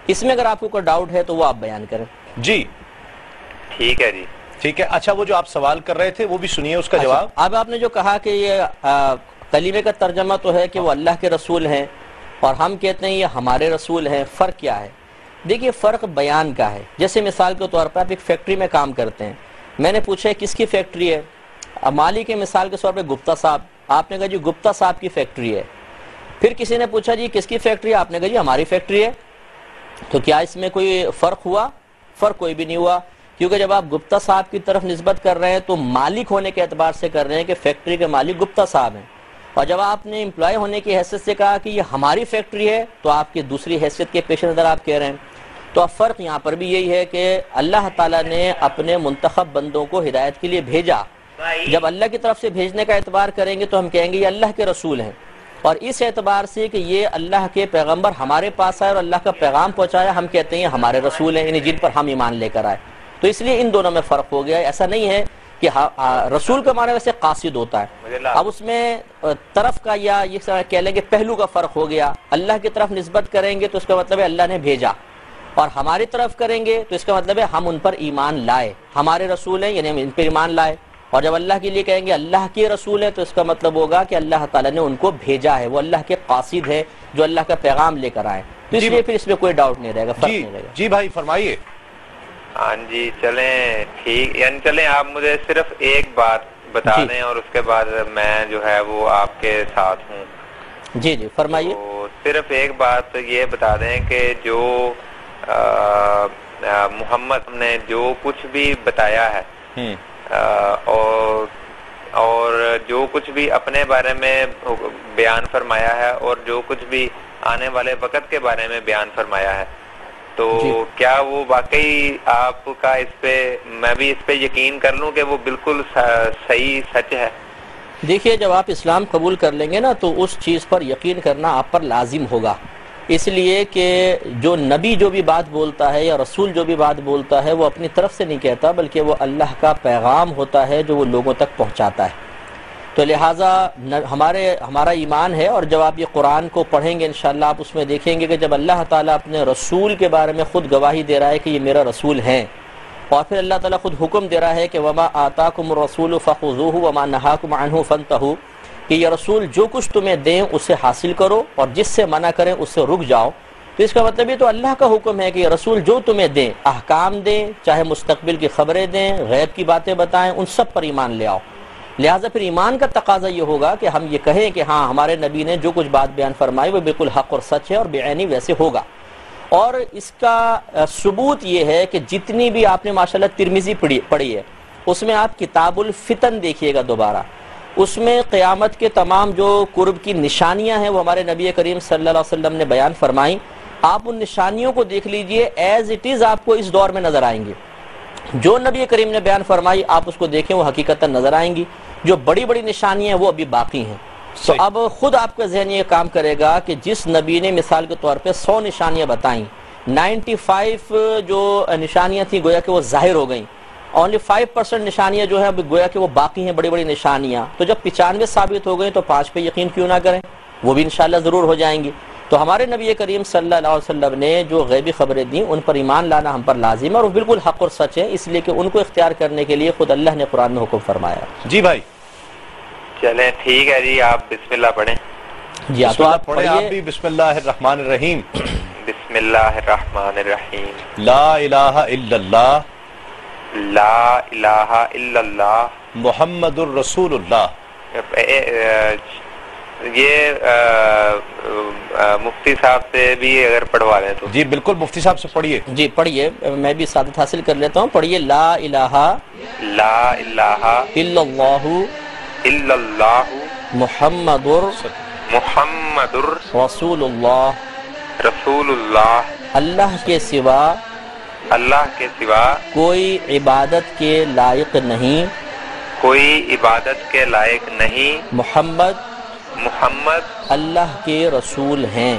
اس میں اگر آپ کو کوئی ڈاؤٹ ہے تو وہ آپ بیان کریں. جی ٹھیک ہے جی ٹھیک ہے. اچھا وہ جو آپ سوال کر رہے تھے وہ بھی سنیے اس کا جواب. اب آپ نے جو کہا کہ یہ کلمے کا ترجمہ تو ہے کہ وہ اللہ کے رسول ہیں اور ہم کہتے ہیں یہ ہمارے رسول ہیں، فرق کیا ہے؟ دیکھیے فرق بیان کا ہے. جیسے مثال کے طور پر آپ ایک فیکٹری میں کام کرتے ہیں، میں نے پوچھا کس کی فیکٹری ہے؟ مالی کے مثال کے طور پہ گپتا صاحب، آپ نے کہا جی گپتا صاحب کی فیکٹری ہے. پھر کسی نے پوچھا جی کس کی فیکٹری ہے؟ آپ نے کہا جی ہماری فیکٹری ہے. تو کیا اس میں کوئی فرق ہوا؟ فرق کوئی بھی نہیں ہوا، کیونکہ جب آپ گپتا صاحب کی طرف نسبت کر رہے ہیں تو مالک ہونے کے اعتبار سے کر رہے ہیں کہ فیکٹری کے مالک گپتا صاحب ہیں، اور جب آپ نے امپلائی ہونے کی حیثیت سے کہا کہ یہ ہماری فیکٹری ہے تو آپ کی دوسری حیثیت کے پیش نظر آپ کہہ رہے ہیں. تو اب فرق یہاں پر بھی یہی ہے کہ اللہ تعالیٰ نے اپنے منتخب بندوں کو ہدایت کے لیے بھیجا. جب اللہ کی طرف سے بھیجنے کا اعتبار کریں گے تو ہم کہیں گے یہ اللہ کے رسول ہیں، اور اس اعتبار سے کہ یہ اللہ کے پیغمبر ہمارے پاس آئے اور اللہ کا پیغام پہنچایا، ہم کہتے ہیں یہ ہمارے رسول ہیں، یعنی جن پر ہم ایمان لے کر آئے. تو اس لیے ان دونوں میں فرق ہو گیا. ایسا نہیں ہے کہ رسول کا معنی ویسے قاصد ہوتا ہے، اب اس میں طرف کا یا یہ کہہ لیں کہ پہلو کا فرق ہو گیا. اللہ کی طرف نسبت کریں گے تو اس کا مطلب ہے اللہ نے بھیجا، اور ہماری طرف کریں گے تو اس کا مطلب ہے ہم ان پر ایمان لائے، ہمارے رسول ہیں یعنی ہم ان پر ایمان لائے. اور جب اللہ کے لیے کہیں گے اللہ کے رسول ہے تو اس کا مطلب ہوگا کہ اللہ تعالیٰ نے ان کو بھیجا ہے، وہ اللہ کے قاصد ہے جو اللہ کا پیغام لے کر آئے. تو اس لیے پھر اس میں کوئی ڈاؤٹ نہیں رہے گا، فرق نہیں رہے گا. جی بھائی فرمائیے. ہاں جی چلیں ٹھیک، یعنی چلیں آپ مجھے صرف ایک بات بتا دیں اور اس کے بعد میں جو ہے وہ آپ کے ساتھ ہوں. جی جی فرمائیے. تو صرف ایک بات یہ بتا دیں کہ جو محمد نے جو کچھ بھی بتایا ہے اور جو کچھ بھی اپنے بارے میں بیان فرمایا ہے اور جو کچھ بھی آنے والے وقت کے بارے میں بیان فرمایا ہے، تو کیا وہ واقعی آپ کا اس پہ میں بھی اس پہ یقین کر لوں کہ وہ بالکل صحیح سچ ہے؟ دیکھیے جب آپ اسلام قبول کر لیں گے نا تو اس چیز پر یقین کرنا آپ پر لازم ہوگا، اس لیے کہ جو نبی جو بھی بات بولتا ہے یا رسول جو بھی بات بولتا ہے وہ اپنی طرف سے نہیں کہتا، بلکہ وہ اللہ کا پیغام ہوتا ہے جو وہ لوگوں تک پہنچاتا ہے. تو لہٰذا ہمارا ایمان ہے. اور جب آپ یہ قرآن کو پڑھیں گے انشاءاللہ آپ اس میں دیکھیں گے کہ جب اللہ تعالیٰ اپنے رسول کے بارے میں خود گواہی دے رہا ہے کہ یہ میرا رسول ہیں، اور پھر اللہ تعالیٰ خود حکم دے رہا ہے کہ وَمَا آتَاكُمُ الرَّسُولُ فَخُذُوهُ وَمَا نَهَاكُمْ عَنْهُ فَانْتَهُوا، کہ یہ رسول جو کچھ تمہیں دیں اسے حاصل کرو اور جس سے منع کریں اس سے رک جاؤ. تو اس کا مطلب یہ تو اللہ کا حکم ہے کہ یہ رسول جو تمہیں دیں، احکام دیں، چاہے مستقبل کی خبریں دیں، غیب کی باتیں بتائیں، ان سب پر ایمان لے آؤ. لہٰذا پھر ایمان کا تقاضا یہ ہوگا کہ ہم یہ کہیں کہ ہاں ہمارے نبی نے جو کچھ بات بیان فرمائی وہ بالکل حق اور سچ ہے اور بعینی ویسے ہوگا. اور اس کا ثبوت یہ ہے کہ جتنی بھی آپ نے ماشاءاللہ ترمذی پڑھی ہے اس میں آپ کتاب الفتن دیکھیے گا دوبارہ، اس میں قیامت کے تمام جو قرب کی نشانیاں ہیں وہ ہمارے نبی کریم صلی اللہ علیہ وسلم نے بیان فرمائیں. آپ ان نشانیوں کو دیکھ لیجئے، ایز اٹ از آپ کو اس دور میں نظر آئیں گی. جو نبی کریم نے بیان فرمائی آپ اس کو دیکھیں وہ حقیقتاً نظر آئیں گی. جو بڑی بڑی نشانیاں ہیں وہ ابھی باقی ہیں. تو اب خود آپ کا ذہن یہ کام کرے گا کہ جس نبی نے مثال کے طور پہ 100 نشانیاں بتائیں، 95 جو نشانیاں تھیں گویا کہ وہ ظاہر ہو گئیں، اونلی 5% نشانیاں جو ہیں گویا کہ وہ باقی ہیں، بڑی بڑی نشانیاں. تو جب 95 ثابت ہو گئیں تو 5 پہ یقین کیوں نہ کریں، وہ بھی انشاءاللہ ضرور ہو جائیں گی. تو ہمارے نبی کریم صلی اللہ علیہ وسلم نے جو غیبی خبریں دیں ان پر ایمان لانا ہم پر لازم ہے، اور وہ بالکل حق اور سچ ہے، اس لیے کہ ان کو اختیار کرنے کے لیے خود اللہ نے قرآن میں حکم فرمایا. جی بھائی چلیں ٹھیک ہے جی، آپ بسم اللہ پڑھیں. جی تو آپ پڑھیں آپ بھی. بسم اللہ الرحمن الرحیم. بسم اللہ الرحمن الرحیم. لا الہ الا اللہ، لا الہ الا اللہ، محمد الرسول اللہ. یہ مفتی صاحب سے بھی اگر پڑھوا لیں تو. جی بالکل مفتی صاحب سے پڑھیے. جی پڑھیے، میں بھی سعادت حاصل کر لیتا ہوں. پڑھیے لا الہ لا الہ الا اللہ الا اللہ محمد محمد رسول اللہ. رسول اللہ، اللہ کے سوا اللہ کے سوا کوئی عبادت کے لائق نہیں، کوئی عبادت کے لائق نہیں، محمد محمد اللہ کے رسول ہیں.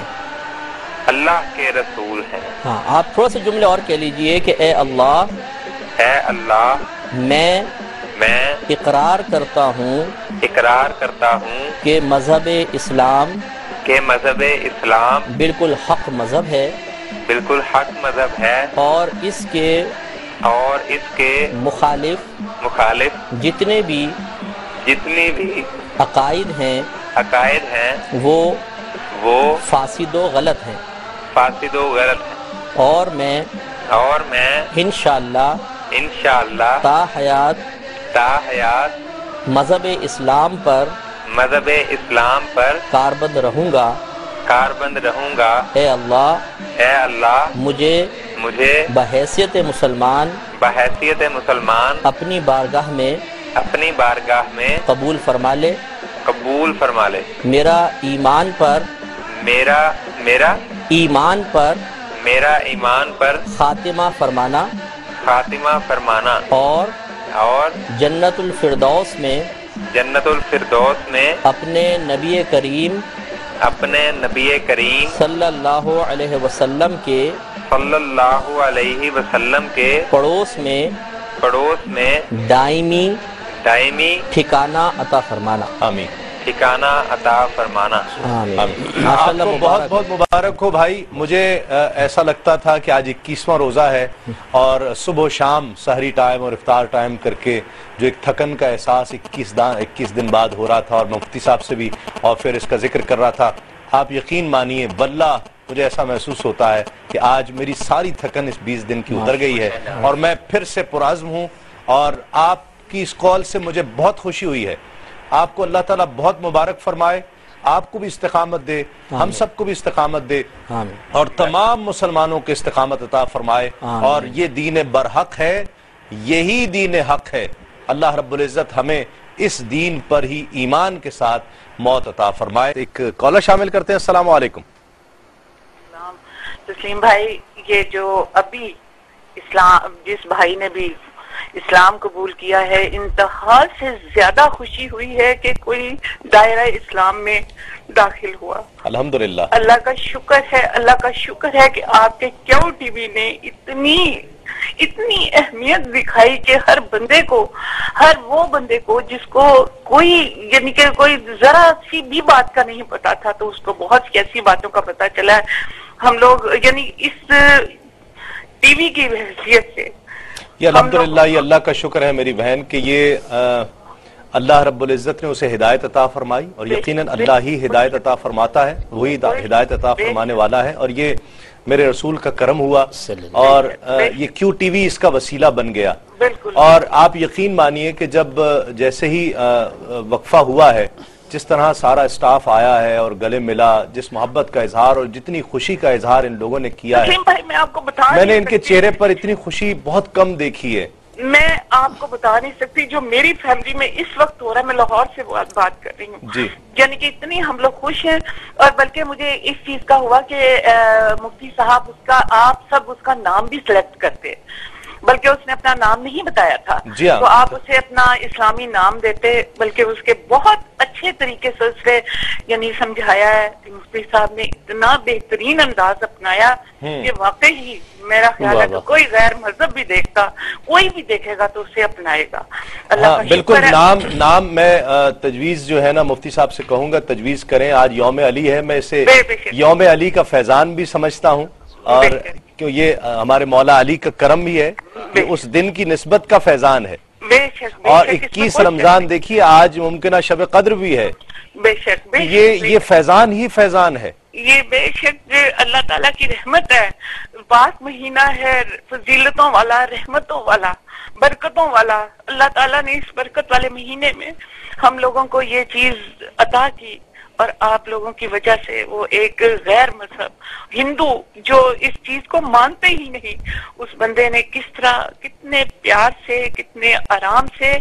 اللہ کے رسول ہیں. ہاں آپ تھوڑا سے جملے اور کہہ لیجئے کہ اے اللہ، اے اللہ، میں اقرار کرتا ہوں کہ مذہب اسلام بالکل حق مذہب ہے، بالکل حق مذہب ہے اور اس کے مخالف جتنی بھی عقائد ہیں وہ فاسد و غلط ہیں اور میں انشاءاللہ تا حیات مذہب اسلام پر کاربند رہوں گا اے اللہ مجھے بحیثیت مسلمان اپنی بارگاہ میں قبول فرما لے میرا ایمان پر خاتمہ فرمانا اور جنت الفردوس میں اپنے نبی کریم صلی اللہ علیہ وسلم کے پڑوس میں دائمی ٹھکانہ عطا فرمانا آمین ماشاءاللہ بہت بہت مبارک ہو بھائی. مجھے ایسا لگتا تھا کہ آج 21واں روزہ ہے اور صبح و شام سحری ٹائم اور افطار ٹائم کر کے جو ایک تھکن کا احساس 21 دن بعد ہو رہا تھا اور مفتی صاحب سے بھی اور پھر اس کا ذکر کر رہا تھا. آپ یقین مانیے واللہ مجھے ایسا محسوس ہوتا ہے کہ آج میری ساری تھکن اس 20 دن کی اتر گئی ہے اور میں پھر سے پرعزم ہوں اور آپ کی اس قول سے مجھے بہت خوشی ہوئی ہے. آپ کو اللہ تعالیٰ بہت مبارک فرمائے, آپ کو بھی استقامت دے, ہم سب کو بھی استقامت دے اور تمام مسلمانوں کے استقامت عطا فرمائے. اور یہ دین برحق ہے, یہی دین حق ہے. اللہ رب العزت ہمیں اس دین پر ہی ایمان کے ساتھ موت عطا فرمائے. ایک کالر شامل کرتے ہیں. السلام علیکم. تسلیم بھائی, یہ جو ابھی جس بھائی نے بھی اسلام قبول کیا ہے, انتہا سے زیادہ خوشی ہوئی ہے کہ کوئی دائرہ اسلام میں داخل ہوا. الحمدللہ اللہ کا شکر ہے کہ آپ کے کیو ٹی وی نے اتنی اہمیت دکھائی کہ ہر وہ بندے کو جس کو کوئی یعنی کہ کوئی ذرا سی بھی بات کا نہیں پتا تھا تو اس کو بہت سی ایسی باتوں کا پتا چلا ہے. ہم لوگ یعنی اس ٹی وی کی حیثیت سے یہ الحمدللہ یہ اللہ کا شکر ہے میری بہن کہ یہ اللہ رب العزت نے اسے ہدایت عطا فرمائی اور یقیناً اللہ ہی ہدایت عطا فرماتا ہے, وہی ہدایت عطا فرمانے والا ہے. اور یہ میرے رسول کا کرم ہوا اور یہ کیو ٹی وی اس کا وسیلہ بن گیا. اور آپ یقین مانیے کہ جب جیسے ہی وقفہ ہوا ہے, جس طرح سارا اسٹاف آیا ہے اور گلے ملا, جس محبت کا اظہار اور جتنی خوشی کا اظہار ان لوگوں نے کیا ہے, میں نے ان کے چہرے پر اتنی خوشی بہت کم دیکھی ہے. میں آپ کو بتا نہیں سکتی جو میری فیملی میں اس وقت ہو رہا ہے. میں لاہور سے بات کر رہی ہوں جی. یعنی کہ اتنی ہم لوگ خوش ہیں. اور بلکہ مجھے اس چیز کا ہوا کہ مفتی صاحب آپ سب اس کا نام بھی سلیکٹ کرتے, بلکہ اس نے اپنا نام نہیں بتایا تھا تو آپ اسے اپنا اسلامی نام دیتے, بلکہ اس کے بہت اچھے طریقے سے اس نے یعنی سمجھایا ہے. مفتی صاحب نے اتنا بہترین انداز اپنایا کہ واقعی میرا خیال ہے کہ کوئی غیر مذہب بھی کوئی بھی دیکھے گا تو اسے اپنائے گا. بالکل. نام میں تجویز جو ہے نا مفتی صاحب سے کہوں گا تجویز کریں. آج یوم علی ہے, میں اسے یوم علی کا فیضان بھی سمجھتا ہوں اور کیوں یہ ہمارے مولا علی کا کرم بھی ہے کہ اس دن کی نسبت کا فیضان ہے. اور 21 رمضان دیکھیے آج ممکنہ شب قدر بھی ہے. بے شک یہ فیضان ہی فیضان ہے. یہ بے شک اللہ تعالیٰ کی رحمت ہے. پاک مہینہ ہے, فضیلتوں والا, رحمتوں والا, برکتوں والا. اللہ تعالیٰ نے اس برکت والے مہینے میں ہم لوگوں کو یہ چیز عطا کی اور آپ لوگوں کی وجہ سے وہ ایک غیر مذہب ہندو جو اس چیز کو مانتے ہی نہیں, اس بندے نے کس طرح کتنے پیار سے کتنے آرام سے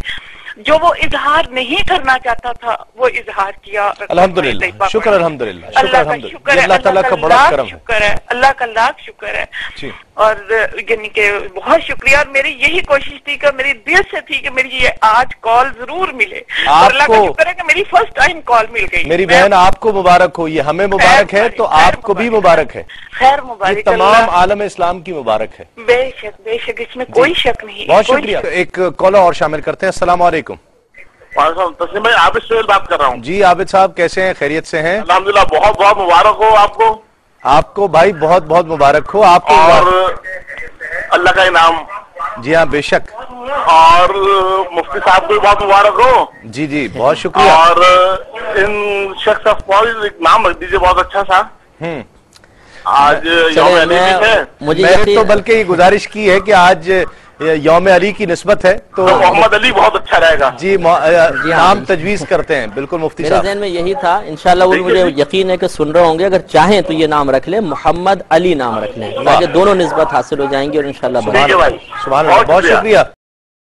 جو وہ اظہار نہیں کرنا چاہتا تھا وہ اظہار کیا. الحمدللہ شکر الحمدللہ اللہ کا شکر ہے, اللہ تعالیٰ کا بڑا کرم ہے, اللہ کا لاکھ شکر ہے. اور یعنی کہ بہت شکریہ. اور میری یہی کوشش تھی کہ میری دل سے تھی کہ میری یہ آج کال ضرور ملے. اللہ کا شکر ہے کہ میری فرسٹ ٹائم کال مل گئی. میری بہن آپ کو مبارک ہو, یہ ہمیں مبارک ہے تو آپ کو بھی مبارک ہے. خیر مبارک, تمام عالم اسلام کی مبارک ہے. بے شک اس میں کوئی شک نہیں. بہت شکریہ. ایک کالر اور شامل کرتے ہیں. السلام علیکم. تسلیم بھائی, عابد سہیل بات کر رہا ہوں. جی عابد صاحب کیسے ہیں, خیریت سے ہیں؟ الحمدللہ. بہت بہت مبارک ہو آپ کو. آپ کو بھائی بہت بہت مبارک ہو آپ کو اور اللہ کا انعام. جی ہاں بے شک. اور مفتی صاحب کو بھی بہت مبارک ہو. جی جی بہت شکریہ. اور ان شخص افواج ایک نام رکھ دیجیے بہت اچھا سا. آج یوم علی بھی ہے. میں تو بلکہ یہ گزارش کی ہے کہ آج یوم علی کی نسبت ہے تو محمد علی بہت اچھا رہے گا. جی نام تجویز کرتے ہیں. بالکل مفتی میرے صاحب ذہن میں یہی تھا. انشاءاللہ وہ مجھے یقین ہے کہ سن رہے ہوں گے. اگر چاہیں تو یہ نام رکھ لیں, محمد علی نام رکھ لیں, تاکہ دونوں نسبت حاصل ہو جائیں گی اور انشاءاللہ ٹھیک ہے بھائی. سبحان اللہ. بہت شکریہ.